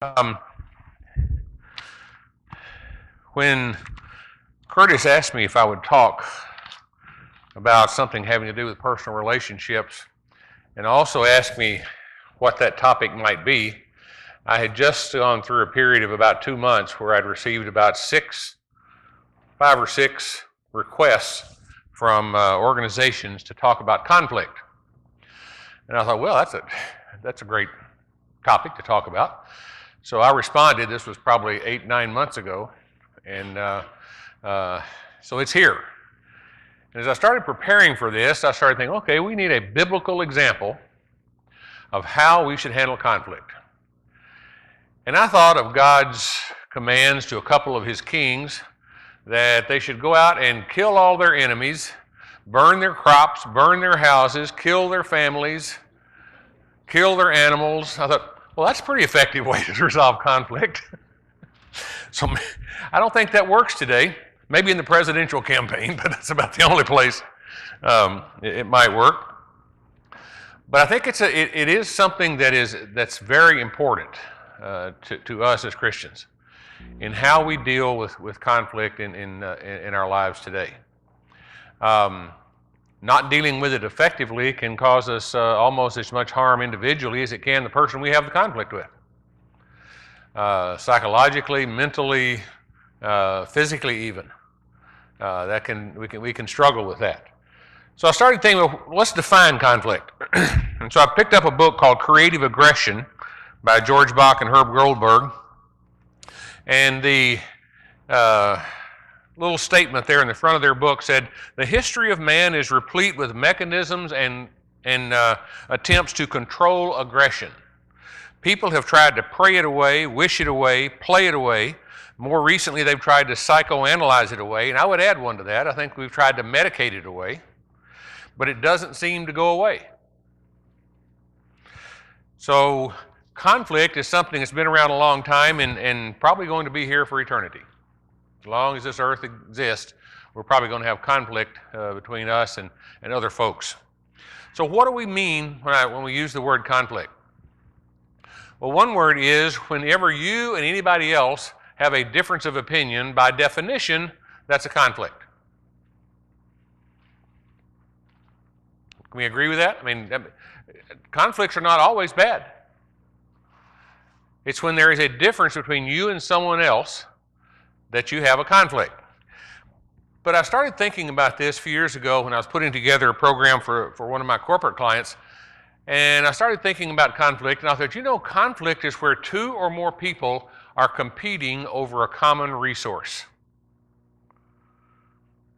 Um, when Curtis asked me if I would talk about something having to do with personal relationships, and also asked me what that topic might be, I had just gone through a period of about 2 months where I'd received about 5 or 6 requests from organizations to talk about conflict. And I thought, well, that's a great topic to talk about. So I responded. This was probably 8-9 months ago, and so it's here. And as I started preparing for this, I started thinking, okay, we need a biblical example of how we should handle conflict. And I thought of God's commands to a couple of his kings that they should go out and kill all their enemies, burn their crops, burn their houses, kill their families, kill their animals. I thought, well, that's a pretty effective way to resolve conflict. So I don't think that works today. Maybe in the presidential campaign, but that's about the only place it might work. But I think it is something that's very important to us as Christians in how we deal with conflict in our lives today. Not dealing with it effectively can cause us almost as much harm individually as it can the person we have the conflict with. Psychologically, mentally, physically even. We can struggle with that. So I started thinking, well, let's define conflict. And so I picked up a book called Creative Aggression by George Bach and Herb Goldberg. And the little statement there in the front of their book said, the history of man is replete with mechanisms and attempts to control aggression. People have tried to pray it away, wish it away, play it away. More recently, they've tried to psychoanalyze it away, and I would add one to that. I think we've tried to medicate it away, but it doesn't seem to go away. So conflict is something that's been around a long time and probably going to be here for eternity. As long as this earth exists, we're probably going to have conflict between us and other folks. So what do we mean when we use the word conflict? Well, one word is whenever you and anybody else have a difference of opinion, by definition, that's a conflict. Can we agree with that? I mean, conflicts are not always bad. It's when there is a difference between you and someone else that you have a conflict. But I started thinking about this a few years ago when I was putting together a program for one of my corporate clients, and I started thinking about conflict, and I thought, conflict is where 2 or more people are competing over a common resource.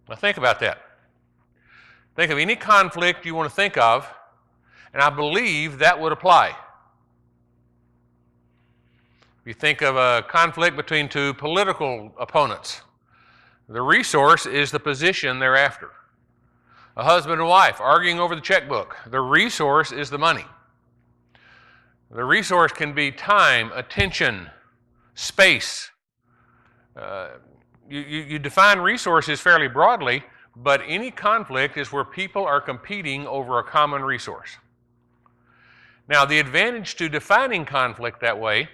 Now think about that. Think of any conflict you want to think of, and I believe that would apply. If you think of a conflict between 2 political opponents, the resource is the position they're after. A husband and wife arguing over the checkbook, the resource is the money. The resource can be time, attention, space. You define resources fairly broadly, but any conflict is where people are competing over a common resource. Now, the advantage to defining conflict that way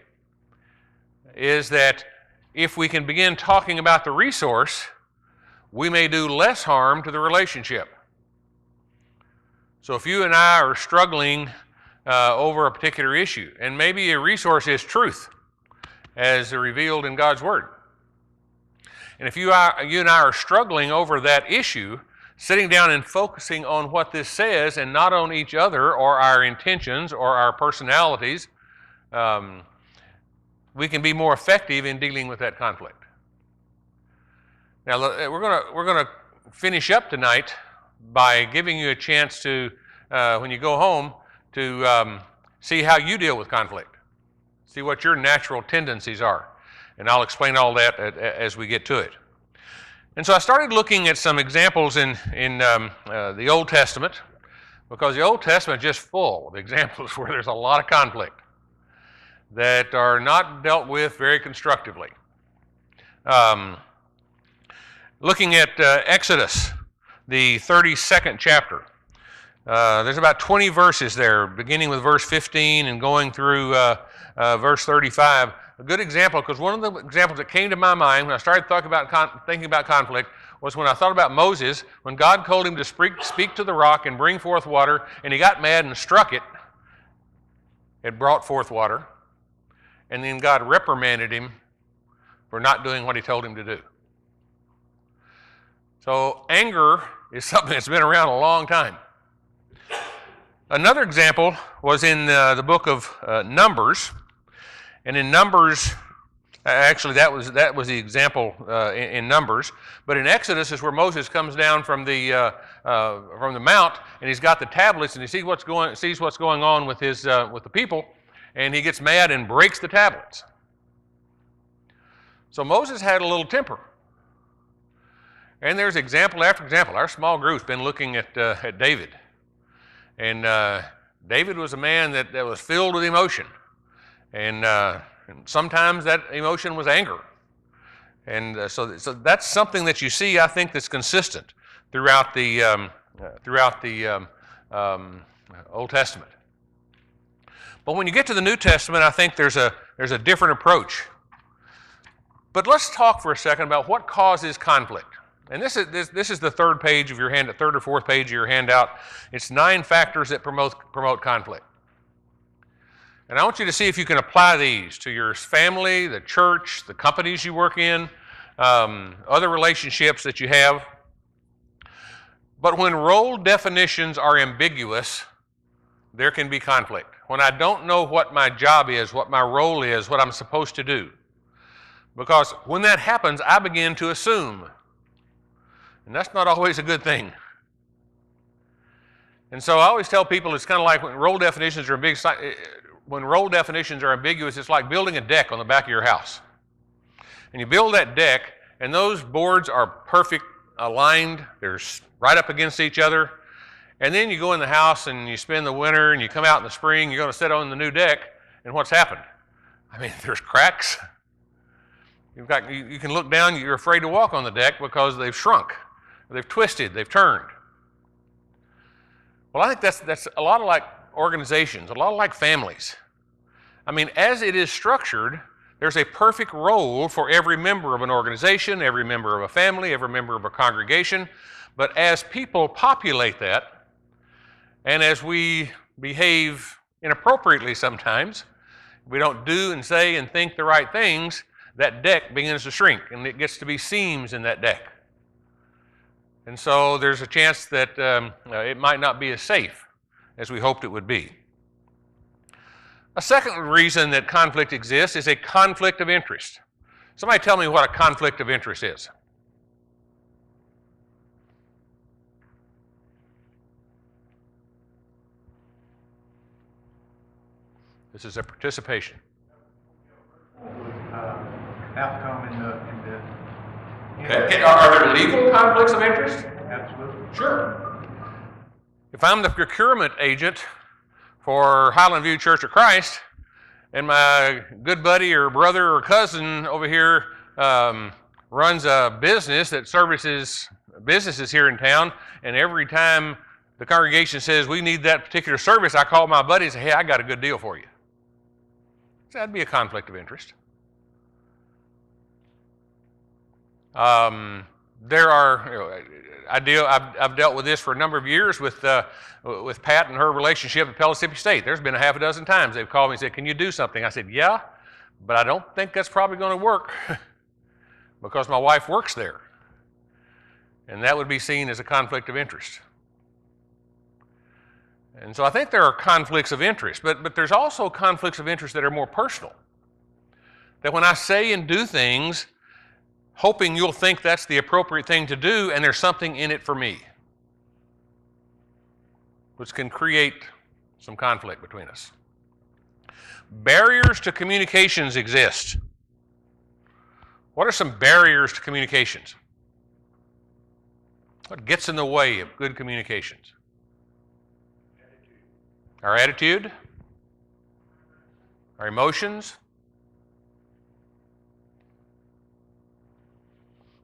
is that if we can begin talking about the resource, we may do less harm to the relationship. So if you and I are struggling over a particular issue, and maybe a resource is truth, as revealed in God's Word. And if you and I are struggling over that issue, sitting down and focusing on what this says and not on each other or our intentions or our personalities, we can be more effective in dealing with that conflict. Now, we're going to finish up tonight by giving you a chance to, when you go home, to see how you deal with conflict. See what your natural tendencies are. And I'll explain all that as we get to it. And so I started looking at some examples in the Old Testament, because the Old Testament is just full of examples where there's a lot of conflict that are not dealt with very constructively. Looking at Exodus, the 32nd chapter. There's about 20 verses there, beginning with verse 15 and going through verse 35. A good example, because one of the examples that came to my mind when I started thinking about conflict was when I thought about Moses, when God told him to speak to the rock and bring forth water, and he got mad and struck it. It brought forth water. And then God reprimanded him for not doing what he told him to do. So anger is something that's been around a long time. Another example was in the book of Numbers. And in Numbers, actually that was the example in Numbers. But in Exodus is where Moses comes down from the mount, and he's got the tablets, and he sees what's going on with the people, and he gets mad and breaks the tablets. So Moses had a little temper. And there's example after example. Our small group's been looking at David. And David was a man that was filled with emotion. And sometimes that emotion was anger. And so that's something that you see, I think, that's consistent throughout the Old Testament. But when you get to the New Testament, I think there's a different approach. But let's talk for a second about what causes conflict. And this is the third or fourth page of your handout. It's 9 factors that promote conflict. And I want you to see if you can apply these to your family, the church, the companies you work in, other relationships that you have. But when role definitions are ambiguous, there can be conflict. When I don't know what my job is, what my role is, what I'm supposed to do. Because when that happens, I begin to assume. And that's not always a good thing. And so I always tell people it's kind of like when role definitions are ambiguous, it's like building a deck on the back of your house. And you build that deck, and those boards are perfect, aligned, they're right up against each other. And then you go in the house and you spend the winter and you come out in the spring, you're going to sit on the new deck, and what's happened? I mean, there's cracks. You can look down, you're afraid to walk on the deck because they've shrunk, they've twisted, they've turned. Well, I think that's a lot like organizations, a lot like families. I mean, as it is structured, there's a perfect role for every member of an organization, every member of a family, every member of a congregation. But as people populate that, and as we behave inappropriately sometimes, we don't do and say and think the right things, that deck begins to shrink, and it gets to be seams in that deck. And so there's a chance that it might not be as safe as we hoped it would be. A second reason that conflict exists is a conflict of interest. Somebody tell me what a conflict of interest is. This is a participation. Outcome in the Okay. Are there legal conflicts of interest? Absolutely. Sure. If I'm the procurement agent for Highland View Church of Christ, and my good buddy or brother or cousin over here runs a business that services businesses here in town, and every time the congregation says we need that particular service, I call my buddy and say, hey, I got a good deal for you. So that'd be a conflict of interest. There are, I've dealt with this for a number of years with Pat and her relationship at Pellissippi State. There's been a half a dozen times they've called me and said, can you do something? I said, yeah, but I don't think that's probably going to work because my wife works there. And that would be seen as a conflict of interest. And so I think there are conflicts of interest, but there's also conflicts of interest that are more personal. That when I say and do things, hoping you'll think that's the appropriate thing to do, and there's something in it for me, which can create some conflict between us. Barriers to communications exist. What are some barriers to communications? What gets in the way of good communications? Our attitude, our emotions,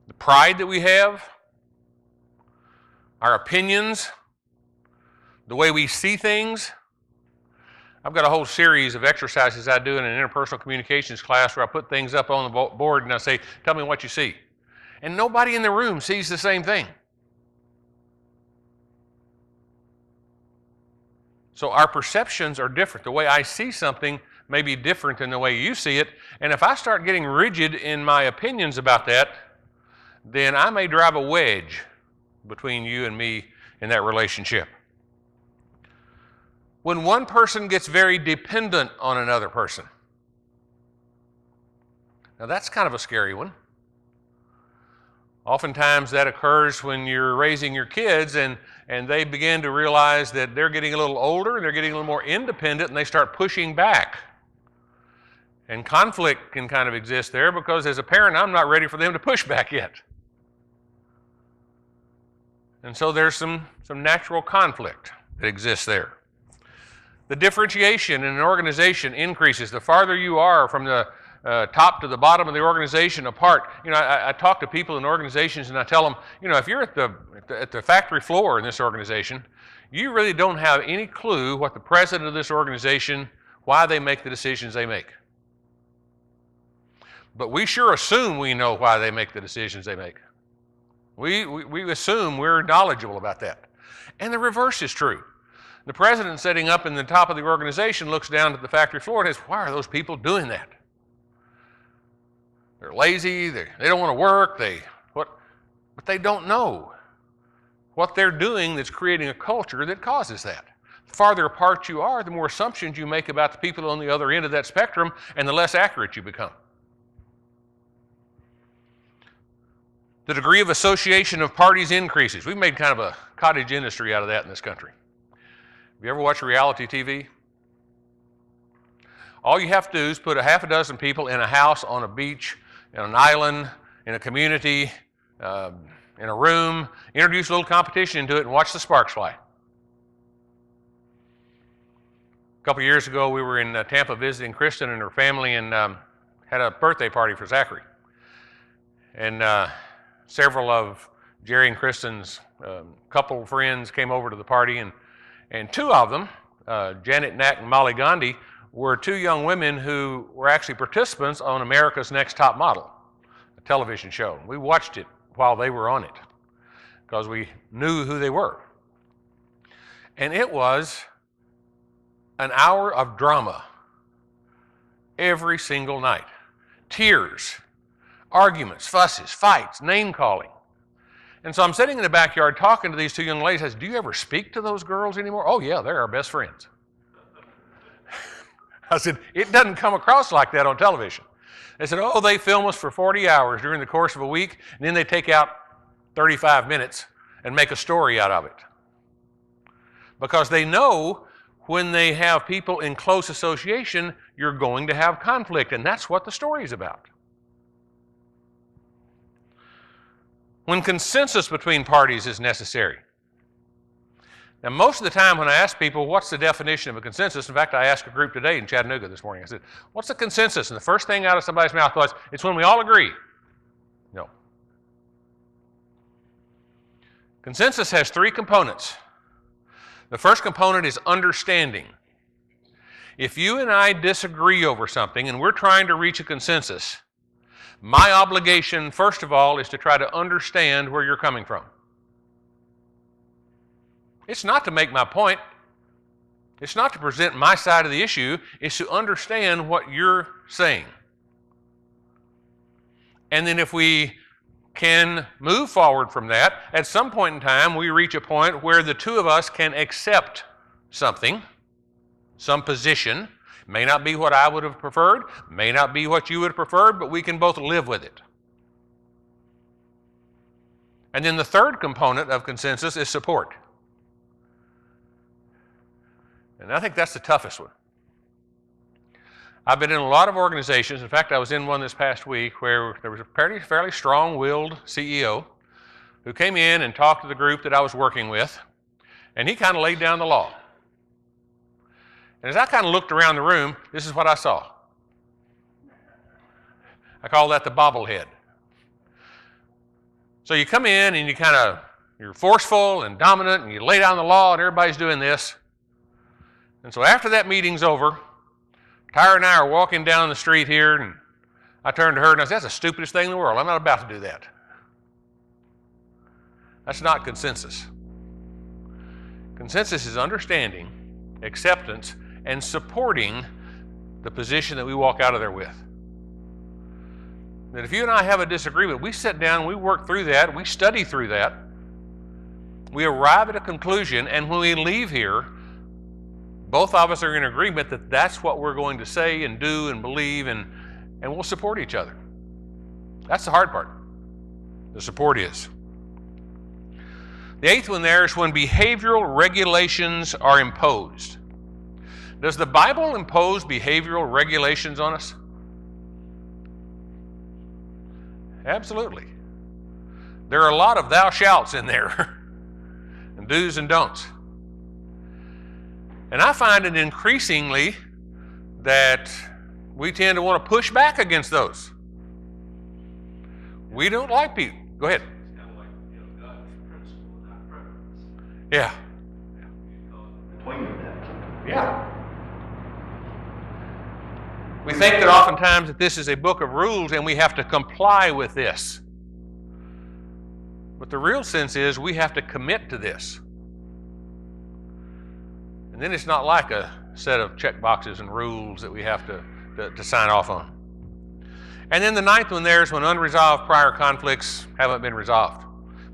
the pride that we have, our opinions, the way we see things. I've got a whole series of exercises I do in an interpersonal communications class where I put things up on the board and I say, tell me what you see. And nobody in the room sees the same thing. So our perceptions are different. The way I see something may be different than the way you see it. And if I start getting rigid in my opinions about that, then I may drive a wedge between you and me in that relationship. When one person gets very dependent on another person, now that's kind of a scary one. Oftentimes that occurs when you're raising your kids and they begin to realize that they're getting a little older, they're getting a little more independent, and they start pushing back. And conflict can kind of exist there because as a parent, I'm not ready for them to push back yet. And so there's some natural conflict that exists there. The differentiation in an organization increases. The farther you are from the top to the bottom of the organization apart. I talk to people in organizations and I tell them, if you're at the factory floor in this organization, you really don't have any clue what the president of this organization, why they make the decisions they make. But we sure assume we know why they make the decisions they make. We assume we're knowledgeable about that. And the reverse is true. The president sitting up in the top of the organization looks down at the factory floor and says, why are those people doing that? They're lazy, they don't want to work, but they don't know what they're doing that's creating a culture that causes that. The farther apart you are, the more assumptions you make about the people on the other end of that spectrum, and the less accurate you become. The degree of association of parties increases. We've made kind of a cottage industry out of that in this country. Have you ever watched reality TV? All you have to do is put a half a dozen people in a house, on a beach, in an island, in a community, in a room, introduce a little competition into it, and watch the sparks fly. A couple years ago, we were in Tampa visiting Kristen and her family and had a birthday party for Zachary. And several of Jerry and Kristen's couple friends came over to the party, and two of them, Janet Knack and Molly Gandhi, were two young women who were actually participants on America's Next Top Model, a television show. We watched it while they were on it because we knew who they were. And it was an hour of drama every single night. Tears, arguments, fusses, fights, name-calling. And so I'm sitting in the backyard talking to these two young ladies. I said, do you ever speak to those girls anymore? Oh, yeah, they're our best friends. I said, it doesn't come across like that on television. They said, oh, they film us for 40 hours during the course of a week, and then they take out 35 minutes and make a story out of it. Because they know when they have people in close association, you're going to have conflict, and that's what the story is about. When consensus between parties is necessary. Now, most of the time when I ask people, what's the definition of a consensus? In fact, I asked a group today in Chattanooga this morning. I said, what's a consensus? And the first thing out of somebody's mouth was, it's when we all agree. No. Consensus has three components. The first component is understanding. If you and I disagree over something and we're trying to reach a consensus, my obligation, first of all, is to try to understand where you're coming from. It's not to make my point. It's not to present my side of the issue. It's to understand what you're saying. And then if we can move forward from that, at some point in time, we reach a point where the two of us can accept something, some position. May not be what I would have preferred, may not be what you would have preferred, but we can both live with it. And then the third component of consensus is support. And I think that's the toughest one. I've been in a lot of organizations. In fact, I was in one this past week where there was a fairly strong-willed CEO who came in and talked to the group that I was working with, and he kind of laid down the law. And as I kind of looked around the room, this is what I saw. I call that the bobblehead. So you come in and you kind of You're forceful and dominant, and you lay down the law, and everybody's doing this. And so after that meeting's over, Tyra and I are walking down the street here, and I turned to her and I said, that's the stupidest thing in the world. I'm not about to do that. That's not consensus. Consensus is understanding, acceptance, and supporting the position that we walk out of there with. That if you and I have a disagreement, we sit down, we work through that, we study through that, we arrive at a conclusion, and when we leave here, both of us are in agreement that that's what we're going to say and do and believe, and we'll support each other. That's the hard part. The support is. The eighth one there is when behavioral regulations are imposed. Does the Bible impose behavioral regulations on us? Absolutely. There are a lot of thou shalts in there, and do's and don'ts. And I find it increasingly that we tend to want to push back against those. We don't like people. Go ahead. It's kind of like, God's principle, not preference. Yeah. Between that. Yeah. We think that oftentimes that this is a book of rules and we have to comply with this. But the real sense is we have to commit to this. And then it's not like a set of check boxes and rules that we have to sign off on. And then the ninth one there is when unresolved prior conflicts haven't been resolved.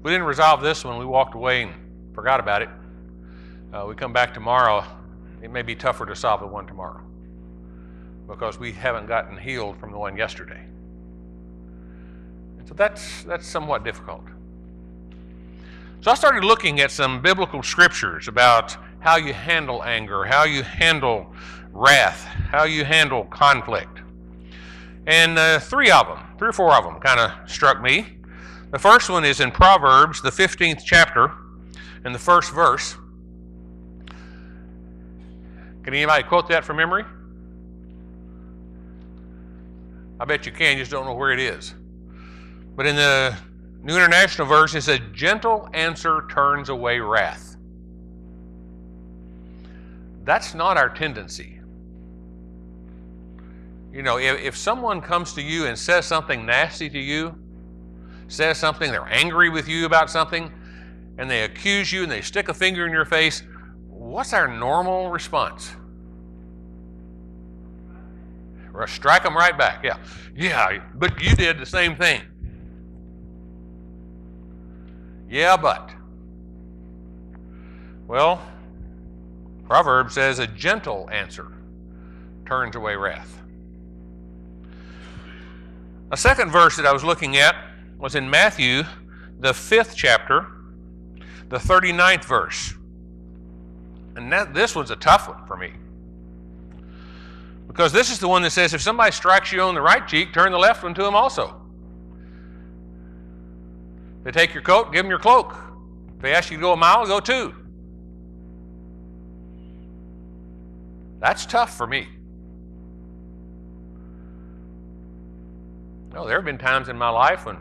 We didn't resolve this one. We walked away and forgot about it. We come back tomorrow. It may be tougher to solve the one tomorrow because we haven't gotten healed from the one yesterday. And so that's somewhat difficult. So I started looking at some biblical scriptures about how you handle anger, how you handle wrath, how you handle conflict. And three or four of them kind of struck me. The first one is in Proverbs, the 15th chapter, and the first verse. Can anybody quote that from memory? I bet you can, you just don't know where it is. But in the New International Version, it says, gentle answer turns away wrath. That's not our tendency. You know, if someone comes to you and says something nasty to you, says something, they're angry with you about something, and they accuse you and they stick a finger in your face, what's our normal response? Strike them right back. Yeah, but you did the same thing. Yeah, but. Well, Proverbs says a gentle answer turns away wrath. A second verse that I was looking at was in Matthew, the 5th chapter, the 39th verse. And this was a tough one for me. Because this is the one that says, if somebody strikes you on the right cheek, turn the left one to them also. If they take your coat, give them your cloak. If they ask you to go a mile, go 2. That's tough for me. No, there have been times in my life when,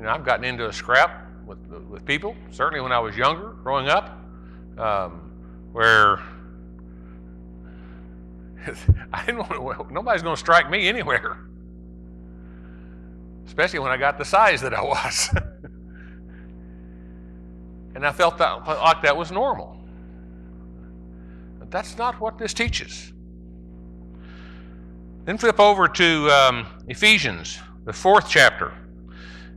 I've gotten into a scrap with people, certainly when I was younger, growing up, where I didn't want nobody's going to strike me anywhere, especially when I got the size that I was. And I felt like that was normal. But that's not what this teaches. Then flip over to Ephesians, the 4th chapter,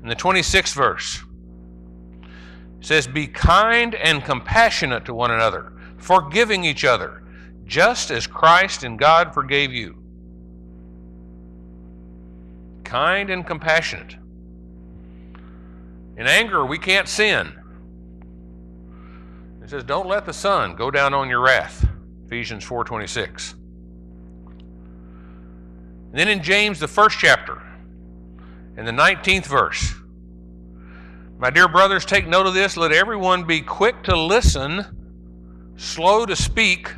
in the 26th verse. It says, be kind and compassionate to one another, forgiving each other, just as Christ and God forgave you. Kind and compassionate. In anger, we can't sin. It says, don't let the sun go down on your wrath. Ephesians 4:26. And then in James, the 1st chapter, in the 19th verse, my dear brothers, take note of this. Let everyone be quick to listen, slow to speak,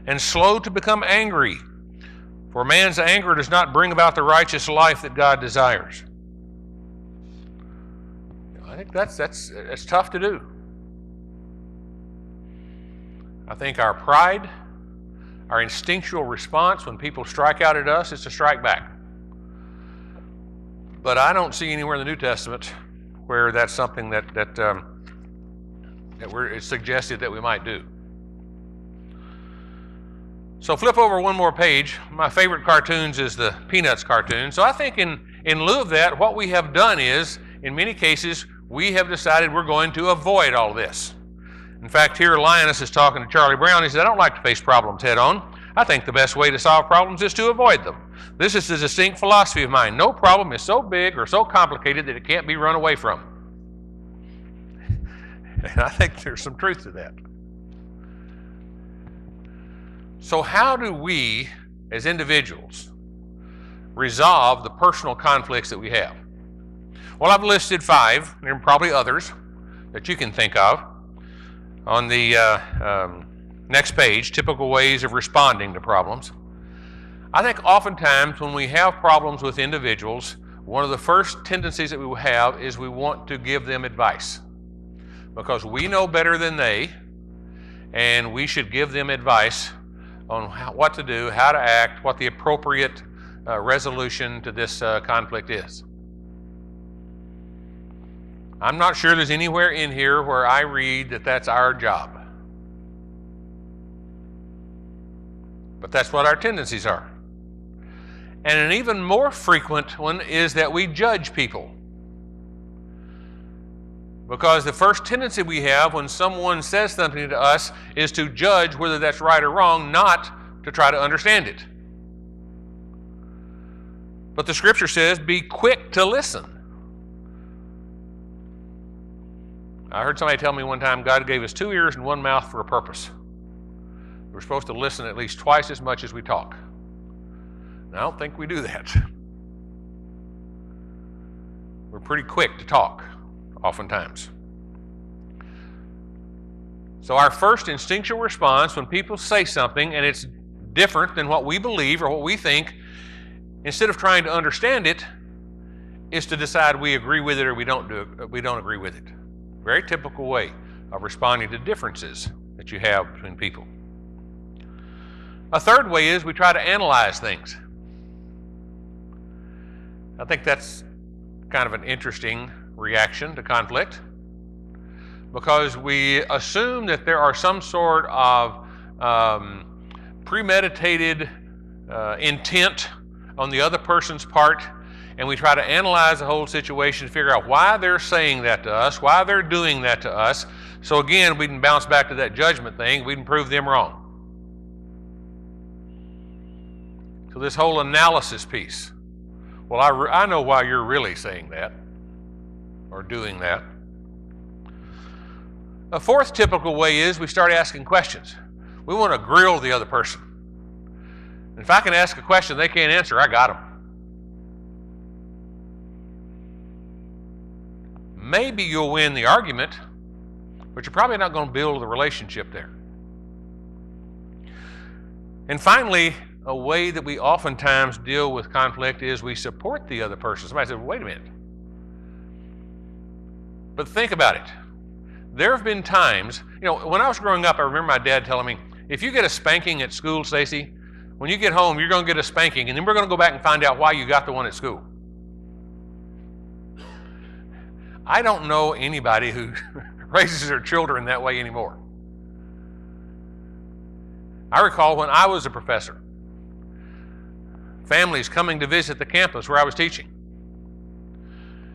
and slow to become angry. For man's anger does not bring about the righteous life that God desires. I think that's tough to do. I think our pride, our instinctual response when people strike out at us is to strike back. But I don't see anywhere in the New Testament where that's something it's suggested that we might do. So flip over one more page. My favorite cartoons is the Peanuts cartoon. So I think in lieu of that, what we have done is, in many cases, we have decided we're going to avoid all this. In fact, here Linus is talking to Charlie Brown. He said, I don't like to face problems head on. I think the best way to solve problems is to avoid them. This is a distinct philosophy of mine. No problem is so big or so complicated that it can't be run away from. And I think there's some truth to that. So how do we, as individuals, resolve the personal conflicts that we have? Well, I've listed 5, and there are probably others that you can think of. On the next page, typical ways of responding to problems. I think oftentimes when we have problems with individuals, one of the first tendencies that we will have is we want to give them advice. Because we know better than they, and we should give them advice on what to do, how to act, what the appropriate resolution to this conflict is. I'm not sure there's anywhere in here where I read that that's our job. But that's what our tendencies are. And an even more frequent one is that we judge people. Because the first tendency we have when someone says something to us is to judge whether that's right or wrong, not to try to understand it. But the scripture says, be quick to listen. I heard somebody tell me one time, God gave us 2 ears and 1 mouth for a purpose. We're supposed to listen at least twice as much as we talk. And I don't think we do that. We're pretty quick to talk, oftentimes. So our first instinctual response when people say something and it's different than what we believe or what we think, instead of trying to understand it, is to decide we agree with it or we don't agree with it. Very typical way of responding to differences that you have between people. A third way is we try to analyze things. I think that's kind of an interesting reaction to conflict because we assume that there are some sort of premeditated intent on the other person's part, and we try to analyze the whole situation to figure out why they're saying that to us, why they're doing that to us. So again, we can bounce back to that judgment thing. We can prove them wrong. So this whole analysis piece. Well, I know why you're really saying that or doing that. A fourth typical way is we start asking questions. We want to grill the other person. If I can ask a question they can't answer, I got them. Maybe you'll win the argument, but you're probably not going to build a relationship there. And finally, a way that we oftentimes deal with conflict is we support the other person. Somebody said, wait a minute. But think about it. There have been times, when I was growing up, I remember my dad telling me, if you get a spanking at school, Stacy, when you get home, you're going to get a spanking, and then we're going to go back and find out why you got the one at school. I don't know anybody who raises their children that way anymore. I recall when I was a professor, families coming to visit the campus where I was teaching.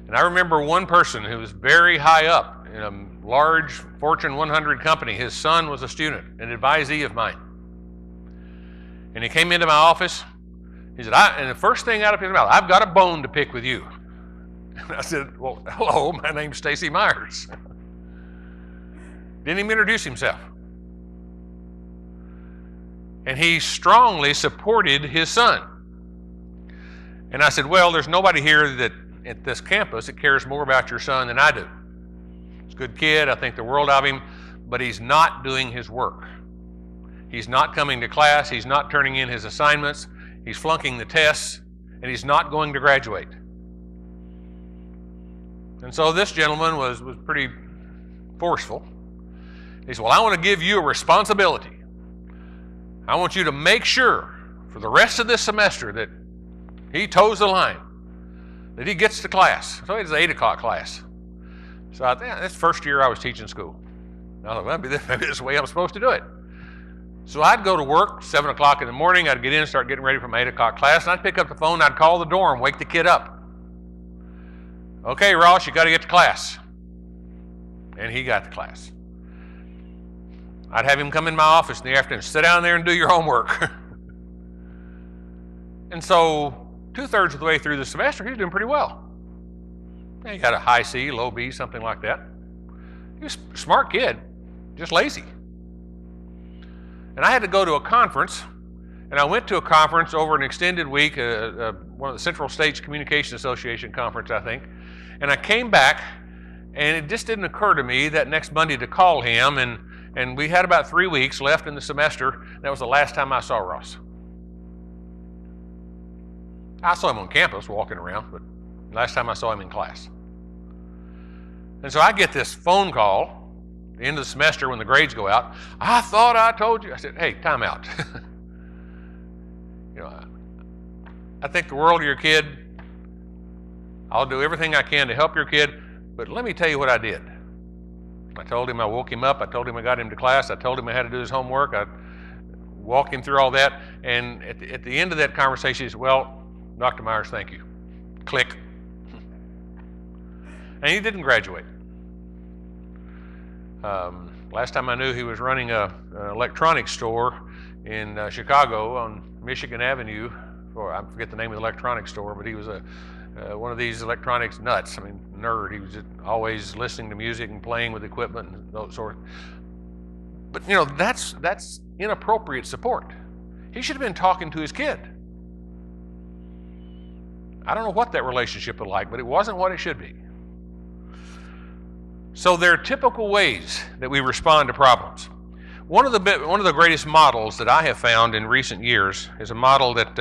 And I remember one person who was very high up in a large Fortune 100 company. His son was a student, an advisee of mine. And he came into my office. He said, and the first thing out of his mouth, I've got a bone to pick with you. And I said, well, hello, my name's Stacy Myers. Didn't even introduce himself. And he strongly supported his son. And I said, well, there's nobody here that at this campus that cares more about your son than I do. He's a good kid. I think the world of him, but he's not doing his work. He's not coming to class. He's not turning in his assignments. He's flunking the tests, and he's not going to graduate. And so this gentleman was pretty forceful. He said, well, I want to give you a responsibility. I want you to make sure for the rest of this semester that he toes the line, that he gets to class. So it's an 8 o'clock class. So I think that's the first year I was teaching school. I thought, well, maybe this is the way I'm supposed to do it. So I'd go to work 7 o'clock in the morning. I'd get in and start getting ready for my 8 o'clock class. And I'd pick up the phone. I'd call the dorm, wake the kid up. Okay, Ross, you got to get to class. And he got to class. I'd have him come in my office in the afternoon, sit down there and do your homework. And so 2/3 of the way through the semester, he was doing pretty well. He got a high C, low B, something like that. He was a smart kid, just lazy. And I had to go to a conference, and I went to a conference over an extended week, one of the Central States Communication Association conference, I think. And I came back, and it just didn't occur to me that next Monday to call him, and we had about 3 weeks left in the semester. That was the last time I saw Ross. I saw him on campus walking around, but last time I saw him in class. And so I get this phone call at the end of the semester when the grades go out. I thought I told you. I said, hey, time out. I think the world of your kid. I'll do everything I can to help your kid, but let me tell you what I did. I told him I woke him up. I told him I got him to class. I told him I had to do his homework. I walked him through all that. And at the end of that conversation, he said, well, Dr. Myers, thank you. Click. And he didn't graduate. Last time I knew, he was running an electronics store in Chicago on Michigan Avenue. I forget the name of the electronics store, but he was one of these electronics nuts. I mean, nerd. He was just always listening to music and playing with equipment and those sort. But that's inappropriate support. He should have been talking to his kid. I don't know what that relationship was like, but it wasn't what it should be. So there are typical ways that we respond to problems. One of the greatest models that I have found in recent years is a model that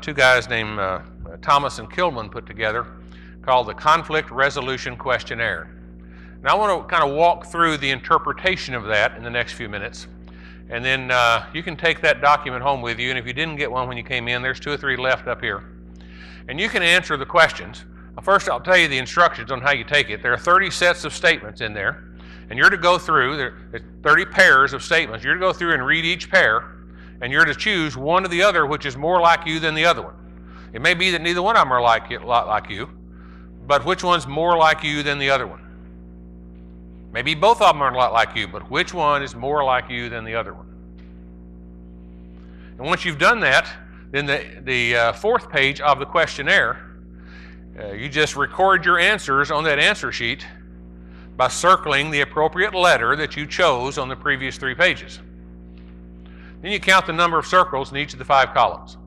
two guys named Thomas and Kilman put together called the Conflict Resolution Questionnaire. Now I want to kind of walk through the interpretation of that in the next few minutes. And then you can take that document home with you. And if you didn't get one when you came in, there's 2 or 3 left up here. And you can answer the questions. First, I'll tell you the instructions on how you take it. There are 30 sets of statements in there. And you're to go through, there's 30 pairs of statements. You're to go through and read each pair. And you're to choose one or the other which is more like you than the other one. It may be that neither one of them are like you, but which one's more like you than the other one? Maybe both of them are a lot like you, but which one is more like you than the other one? And once you've done that, then the 4th page of the questionnaire, you just record your answers on that answer sheet by circling the appropriate letter that you chose on the previous 3 pages. Then you count the number of circles in each of the 5 columns.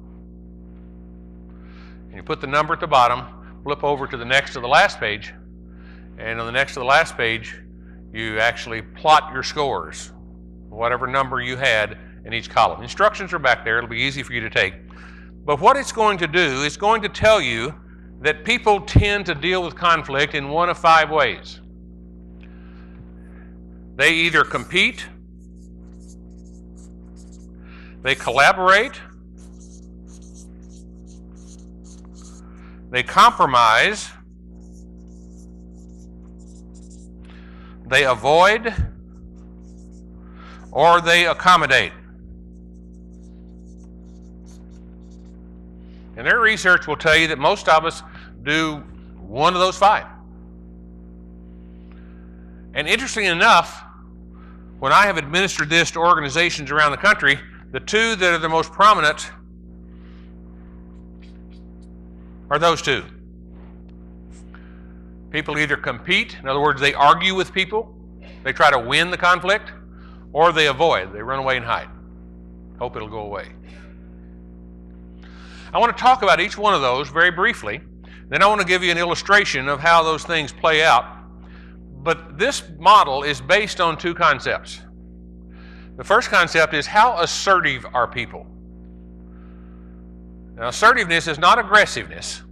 And you put the number at the bottom, flip over to the next to the last page, and on the next to the last page, you actually plot your scores, whatever number you had in each column. Instructions are back there. It'll be easy for you to take. But what it's going to do is going to tell you that people tend to deal with conflict in one of 5 ways. They either compete, they collaborate, they compromise, they avoid, or they accommodate. And their research will tell you that most of us do one of those 5. And interestingly enough, when I have administered this to organizations around the country, the 2 that are the most prominent are those 2. People either compete, in other words, they argue with people, they try to win the conflict, or they avoid, they run away and hide. Hope it'll go away. I want to talk about each one of those very briefly. Then I want to give you an illustration of how those things play out. But this model is based on 2 concepts. The first concept is how assertive are people? Now, assertiveness is not aggressiveness.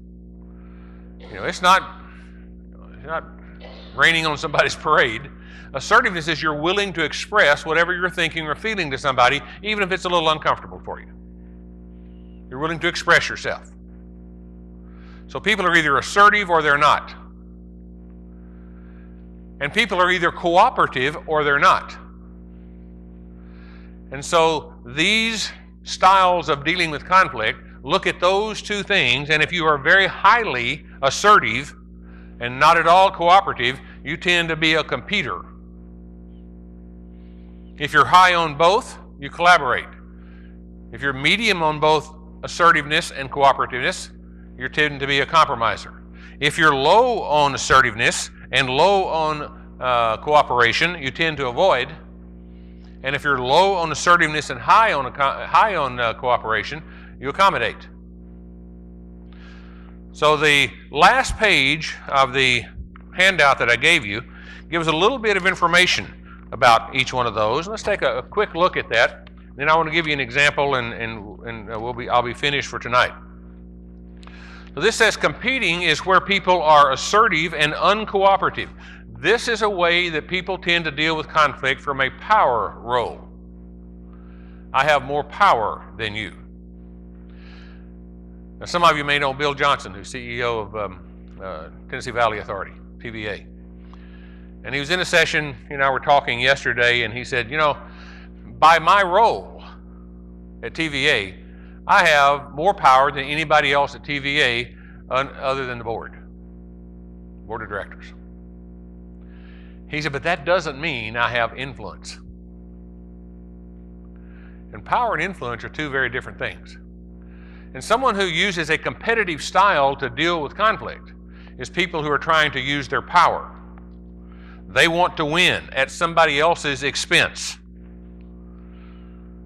It's not raining on somebody's parade. Assertiveness is you're willing to express whatever you're thinking or feeling to somebody, even if it's a little uncomfortable for you. You're willing to express yourself. So people are either assertive or they're not. And people are either cooperative or they're not. And so these styles of dealing with conflict look at those two things, and if you are very highly assertive and not at all cooperative, you tend to be a competitor. If you're high on both, you collaborate. If you're medium on both assertiveness and cooperativeness, you tend to be a compromiser. If you're low on assertiveness and low on cooperation, you tend to avoid. And if you're low on assertiveness and high on cooperation, you accommodate. So the last page of the handout that I gave you gives a little bit of information about each one of those. Let's take a quick look at that. Then I want to give you an example, and I'll be finished for tonight. So this says competing is where people are assertive and uncooperative. This is a way that people tend to deal with conflict from a power role. I have more power than you. Now, some of you may know Bill Johnson, who's CEO of Tennessee Valley Authority, TVA. And he was in a session, you and I were talking yesterday, and he said, you know, by my role at TVA, I have more power than anybody else at TVA other than the board of directors. He said, but that doesn't mean I have influence. And power and influence are two very different things. And someone who uses a competitive style to deal with conflict is people who are trying to use their power. They want to win at somebody else's expense.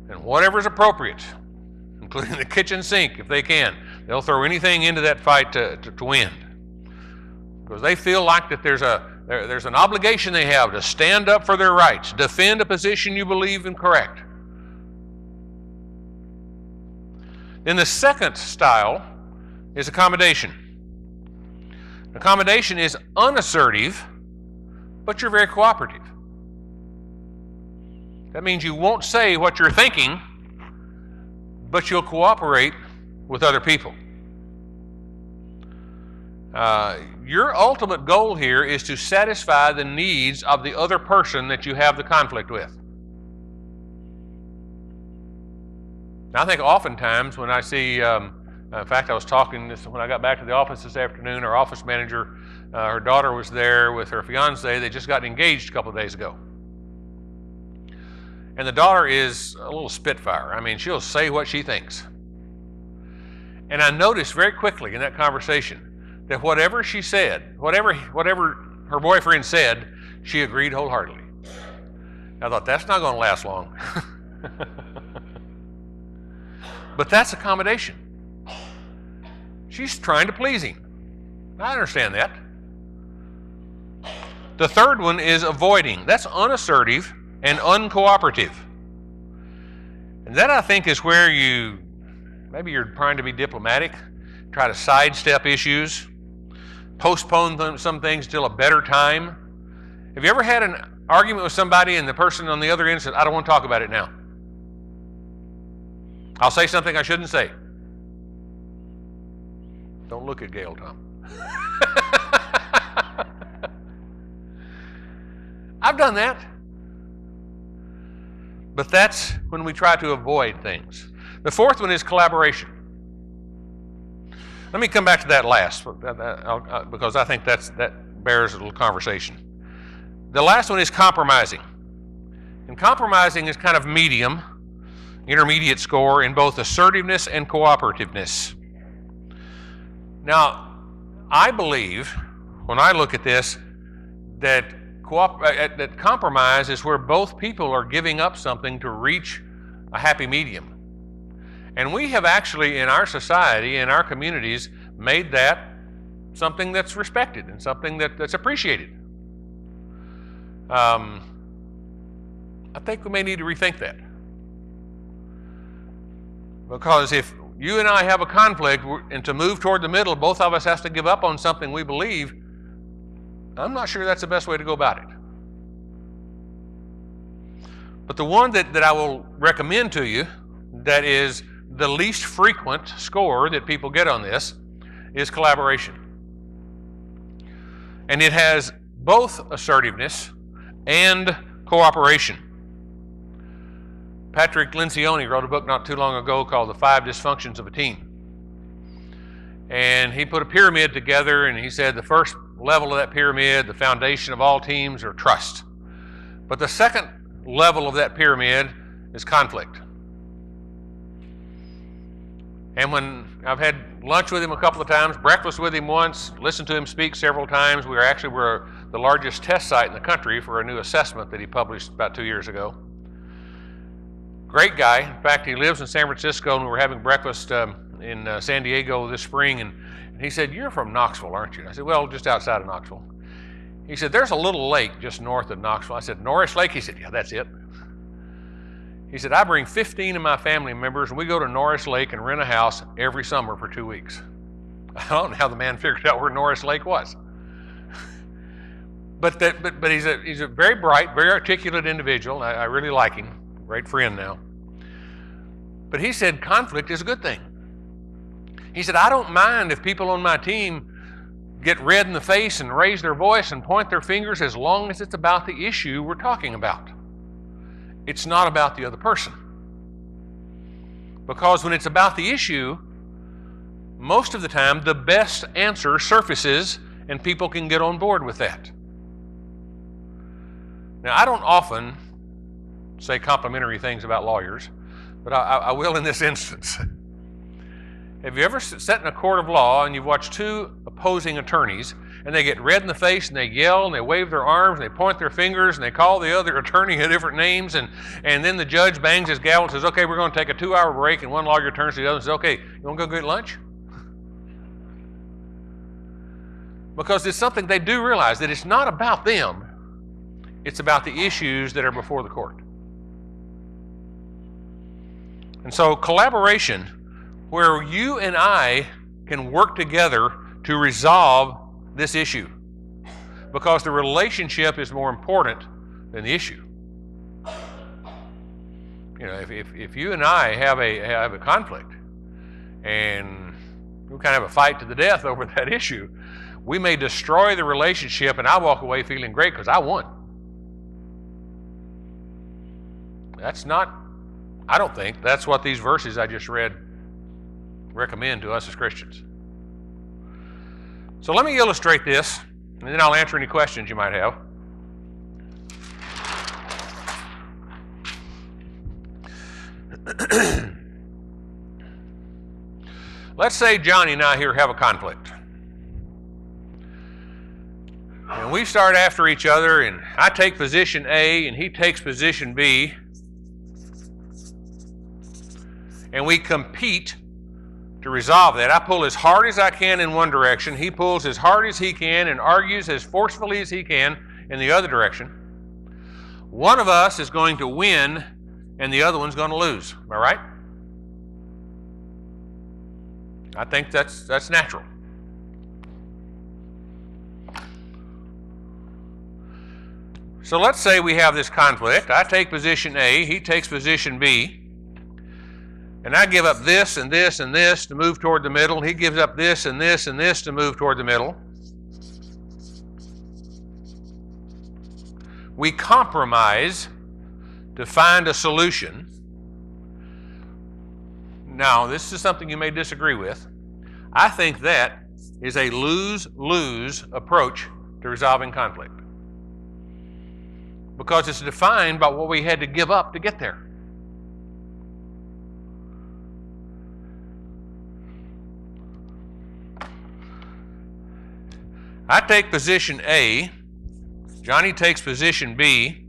And whatever's appropriate, including the kitchen sink if they can, they'll throw anything into that fight to win. Because they feel like that there's an obligation they have to stand up for their rights, defend a position you believe in correct. Then the second style is accommodation. Accommodation is unassertive, but you're very cooperative. That means you won't say what you're thinking, but you'll cooperate with other people. Your ultimate goal here is to satisfy the needs of the other person that you have the conflict with. Now, I think oftentimes when I see, in fact, I was talking when I got back to the office this afternoon, our office manager, her daughter was there with her fiance. They just got engaged a couple of days ago. And the daughter is a little spitfire. I mean, she'll say what she thinks. And I noticed very quickly in that conversation that whatever she said, whatever her boyfriend said, she agreed wholeheartedly. I thought, that's not going to last long. But that's accommodation. She's trying to please him. I understand that. The third one is avoiding. That's unassertive and uncooperative. And that, I think, is where maybe you're trying to be diplomatic, try to sidestep issues, postpone some things till a better time. Have you ever had an argument with somebody and the person on the other end said, I don't want to talk about it now. I'll say something I shouldn't say. Don't look at Gail, Tom. I've done that. But that's when we try to avoid things. The fourth one is collaboration. Let me come back to that last, because I think that bears a little conversation. The last one is compromising. And compromising is kind of medium, intermediate score in both assertiveness and cooperativeness. Now, I believe, when I look at this, that compromise is where both people are giving up something to reach a happy medium. And we have actually, in our society, in our communities, made that something that's respected and something that's appreciated. I think we may need to rethink that. Because if you and I have a conflict, and to move toward the middle, both of us has to give up on something we believe, I'm not sure that's the best way to go about it. But the one that I will recommend to you that is the least frequent score that people get on this is collaboration. And it has both assertiveness and cooperation. Patrick Lencioni wrote a book not too long ago called The 5 Dysfunctions of a Team. And he put a pyramid together, and he said the first level of that pyramid, the foundation of all teams, are trust. But the second level of that pyramid is conflict. And when I've had lunch with him a couple of times, breakfast with him once, listened to him speak several times. We're the largest test site in the country for a new assessment that he published about 2 years ago. Great guy. In fact, he lives in San Francisco, and we were having breakfast in San Diego this spring, and he said, "You're from Knoxville, aren't you?" And I said, "Well, just outside of Knoxville." He said, "There's a little lake just north of Knoxville." I said, "Norris Lake?" He said, "Yeah, that's it." He said, "I bring 15 of my family members, and we go to Norris Lake and rent a house every summer for 2 weeks." I don't know how the man figured out where Norris Lake was. But he's a very bright, very articulate individual. I really like him. Great friend now. But he said conflict is a good thing. He said, "I don't mind if people on my team get red in the face and raise their voice and point their fingers as long as it's about the issue we're talking about. It's not about the other person." Because when it's about the issue, most of the time the best answer surfaces and people can get on board with that. Now, I don't often say complimentary things about lawyers, but I will in this instance. Have you ever sat in a court of law and you've watched two opposing attorneys and they get red in the face and they yell and they wave their arms and they point their fingers and they call the other attorney different names, and then the judge bangs his gavel and says, "Okay, we're going to take a 2-hour break," and one lawyer turns to the other and says, "Okay, you want to go get lunch?" Because it's something they do realize, that it's not about them, it's about the issues that are before the court. And so collaboration, where you and I can work together to resolve this issue, because the relationship is more important than the issue. You know, if you and I have a conflict and we kind of have a fight to the death over that issue, we may destroy the relationship, and I walk away feeling great because I won. I don't think that's what these verses I just read recommend to us as Christians. So let me illustrate this, and then I'll answer any questions you might have. Let's say Johnny and I here have a conflict. And we start after each other, and I take position A and he takes position B. And we compete to resolve that. I pull as hard as I can in one direction. He pulls as hard as he can and argues as forcefully as he can in the other direction. One of us is going to win and the other one's going to lose. Am I right? I think that's natural. So let's say we have this conflict. I take position A, he takes position B. And I give up this and this and this to move toward the middle. He gives up this and this and this to move toward the middle. We compromise to find a solution. Now, this is something you may disagree with. I think that is a lose-lose approach to resolving conflict, because it's defined by what we had to give up to get there. I take position A, Johnny takes position B,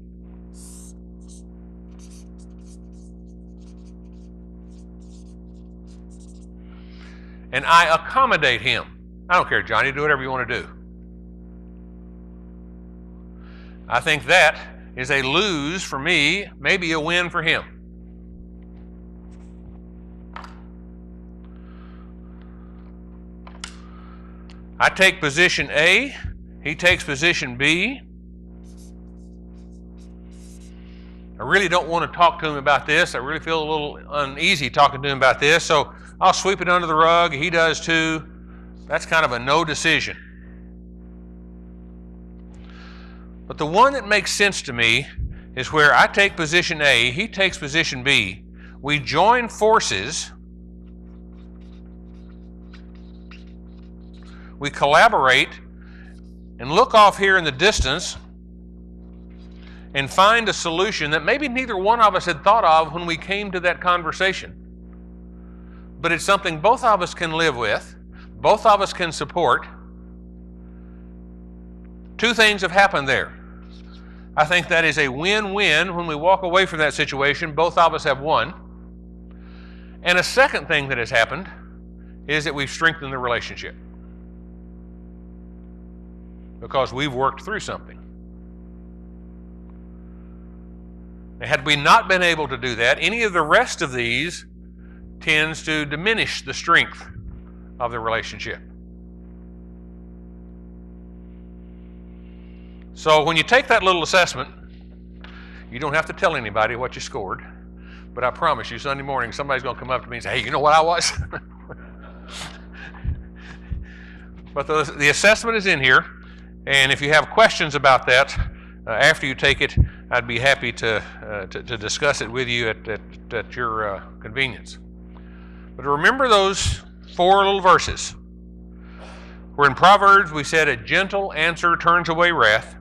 and I accommodate him. I don't care, Johnny, do whatever you want to do. I think that is a lose for me, maybe a win for him. I take position A, he takes position B, I really don't want to talk to him about this. I really feel a little uneasy talking to him about this, so I'll sweep it under the rug. He does too. That's kind of a no decision. But the one that makes sense to me is where I take position A, he takes position B. We join forces. We collaborate and look off here in the distance and find a solution that maybe neither one of us had thought of when we came to that conversation. But it's something both of us can live with, both of us can support. Two things have happened there. I think that is a win-win. When we walk away from that situation, both of us have won. And a second thing that has happened is that we've strengthened the relationship because we've worked through something. Now, had we not been able to do that, any of the rest of these tends to diminish the strength of the relationship. So when you take that little assessment, you don't have to tell anybody what you scored, but I promise you Sunday morning somebody's going to come up to me and say, hey, you know what I was? But the assessment is in here, and if you have questions about that after you take it, I'd be happy to discuss it with you at your convenience. But remember those 4 little verses. Where in Proverbs we said a gentle answer turns away wrath.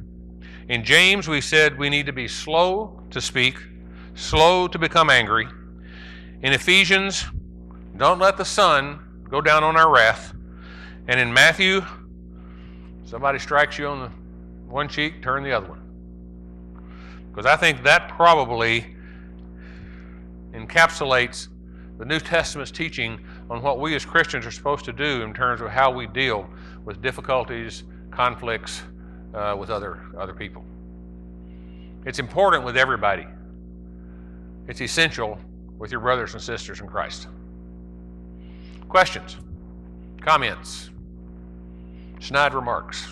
In James we said we need to be slow to speak, slow to become angry. In Ephesians, don't let the sun go down on our wrath. And in Matthew, somebody strikes you on the one cheek, turn the other one. Because I think that probably encapsulates the New Testament's teaching on what we as Christians are supposed to do in terms of how we deal with difficulties, conflicts with other people. It's important with everybody. It's essential with your brothers and sisters in Christ. Questions? Comments? Snide remarks?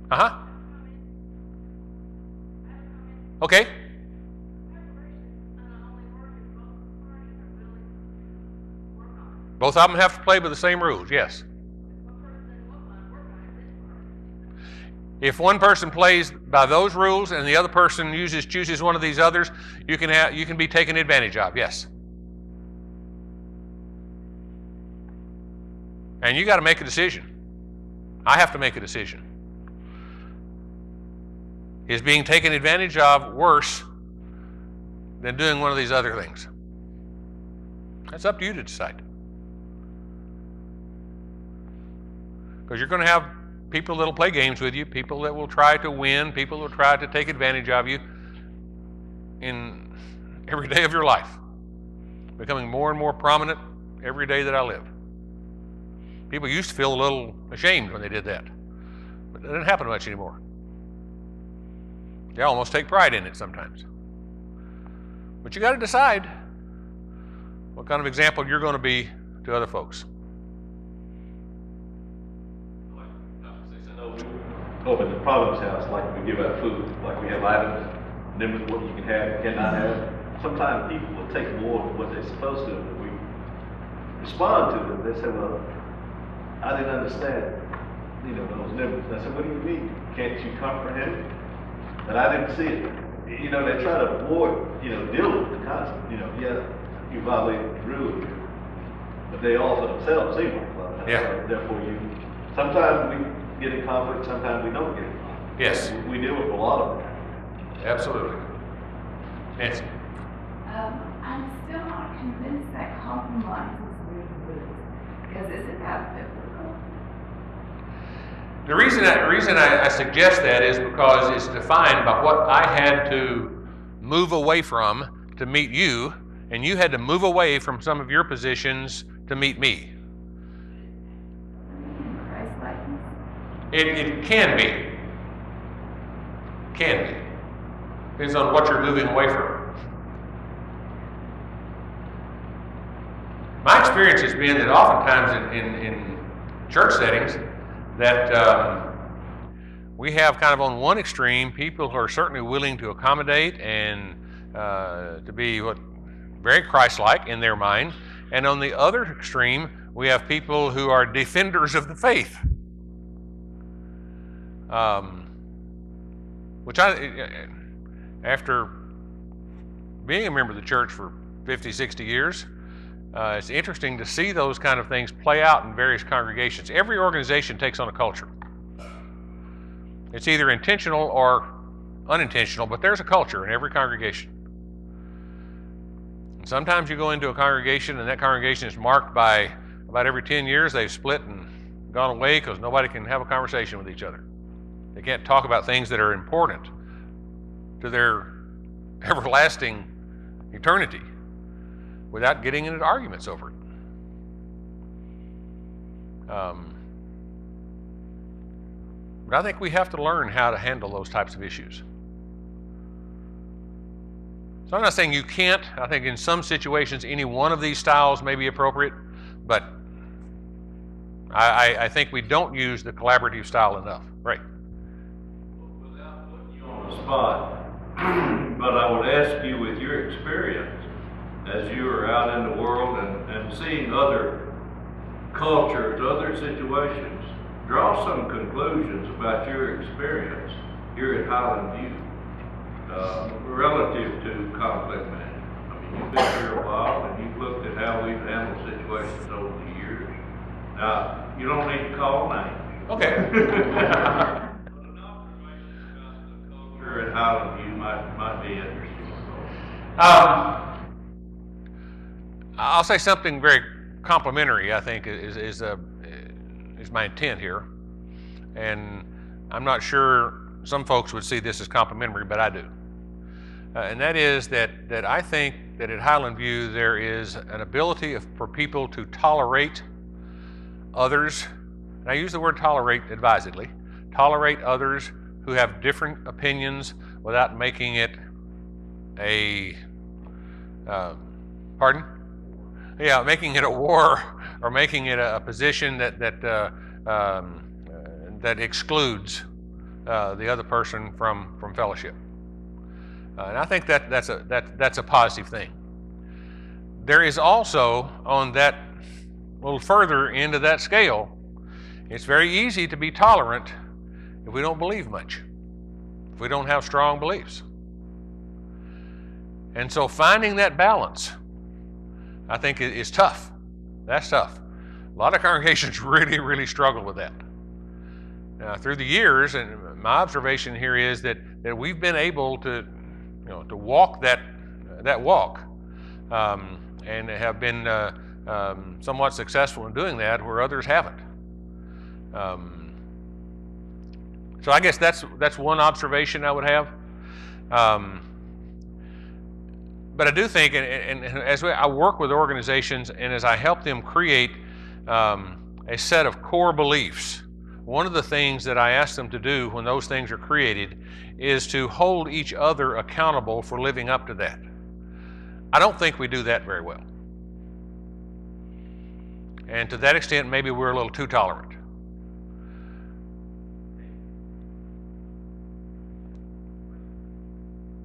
Uh-huh. Okay. Both of them have to play by the same rules, yes. If one person plays by those rules and the other person chooses one of these others, you can be taken advantage of, yes. And you got to make a decision. I have to make a decision. Is being taken advantage of worse than doing one of these other things? That's up to you to decide. Because you're going to have people that will play games with you, people that will try to win, people that will try to take advantage of you in every day of your life. Becoming more and more prominent every day that I live. People used to feel a little ashamed when they did that. But it doesn't happen much anymore. They almost take pride in it sometimes. But you got to decide what kind of example you're going to be to other folks. Over in the Providence house, like we give out food, like we have items, limits what you can have and cannot have. Sometimes people will take more than what they're supposed to, and we respond to them. They say, well, I didn't understand, those limits. I said, what do you mean? Can't you comprehend? But I didn't see it. They try to avoid, deal with the concept. Yeah, you violated the rule, but they also themselves seem like violate. Yeah. Therefore, sometimes we get in conflict, sometimes we don't get in conflict. Yes. We deal with a lot of that. Absolutely. Nancy. I'm still not convinced that compromise is really good. Because isn't that biblical? The reason I suggest that is because it's defined by what I had to move away from to meet you, and you had to move away from some of your positions to meet me. Christ-likeness? It can be. Can be. Depends on what you're moving away from. My experience has been that oftentimes in church settings that we have kind of on one extreme people who are certainly willing to accommodate and to be very Christ-like in their mind, and on the other extreme we have people who are defenders of the faith, which after being a member of the church for 50, 60 years, it's interesting to see those kind of things play out in various congregations. Every organization takes on a culture. It's either intentional or unintentional, but there's a culture in every congregation. And sometimes you go into a congregation and that congregation is marked by about every 10 years they've split and gone away because nobody can have a conversation with each other. They can't talk about things that are important to their everlasting eternity without getting into arguments over it. But I think we have to learn how to handle those types of issues. So I'm not saying you can't. I think in some situations any one of these styles may be appropriate, but I think we don't use the collaborative style enough. Right. Without putting you on the spot, but I would ask you, with your experience, as you are out in the world and seeing other cultures, other situations, draw some conclusions about your experience here at Highland View relative to conflict management. I mean, you've been here a while and you've looked at how we've handled situations over the years. Now, you don't need to call names. Okay. But an observation about the culture at Highland View might be interesting. I'll say something very complimentary, I think, is my intent here. And I'm not sure some folks would see this as complimentary, but I do. And that is that I think that at Highland View there is an ability for people to tolerate others, and I use the word tolerate advisedly, tolerate others who have different opinions without making it a, pardon? Yeah, making it a war or making it a position that excludes the other person from fellowship. And I think that's a positive thing. There is also, on that little further end of that scale, it's very easy to be tolerant if we don't believe much, if we don't have strong beliefs. And so finding that balance, I think, is tough. That's tough. A lot of congregations really, really struggle with that. Through the years, and my observation here is that we've been able to walk that walk, and have been somewhat successful in doing that where others haven't. So I guess that's one observation I would have. But I do think, and as I work with organizations and as I help them create a set of core beliefs, one of the things that I ask them to do when those things are created is to hold each other accountable for living up to that. I don't think we do that very well. And to that extent, maybe we're a little too tolerant.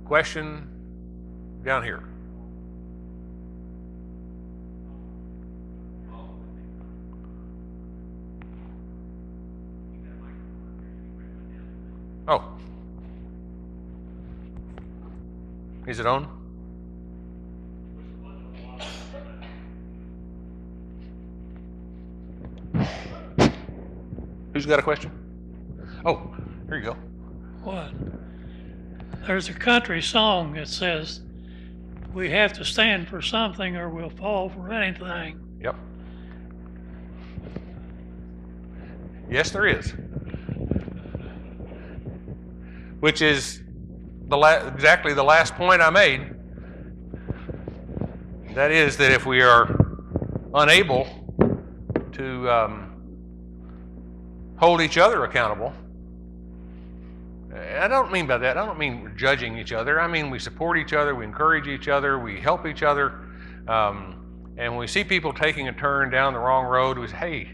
Question down here. Oh. Is it on? Who's got a question? Oh, here you go. What? There's a country song that says, we have to stand for something or we'll fall for anything. Yep. Yes, there is. Which is exactly the last point I made. That is that if we are unable to hold each other accountable, I don't mean by that, I don't mean we're judging each other. I mean we support each other, we encourage each other, we help each other. And when we see people taking a turn down the wrong road, we say, hey,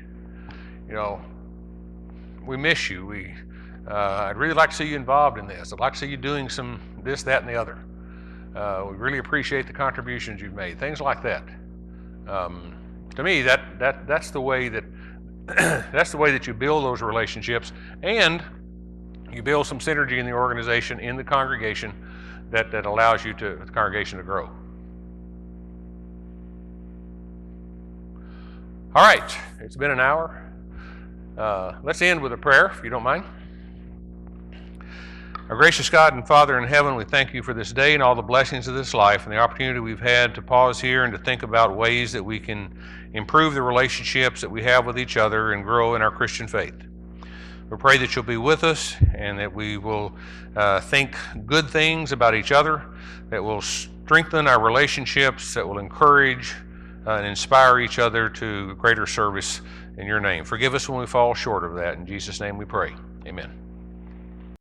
we miss you. I'd really like to see you involved in this. I'd like to see you doing some this, that, and the other. We really appreciate the contributions you've made. Things like that. To me, that's the way that that's the way that you build those relationships, and you build some synergy in the organization, in the congregation, that allows the congregation to grow. All right, it's been an hour. Let's end with a prayer, if you don't mind. Our gracious God and Father in heaven, we thank you for this day and all the blessings of this life and the opportunity we've had to pause here and to think about ways that we can improve the relationships that we have with each other and grow in our Christian faith. We pray that you'll be with us and that we will think good things about each other, that will strengthen our relationships, that will encourage and inspire each other to greater service in your name. Forgive us when we fall short of that. In Jesus' name we pray. Amen.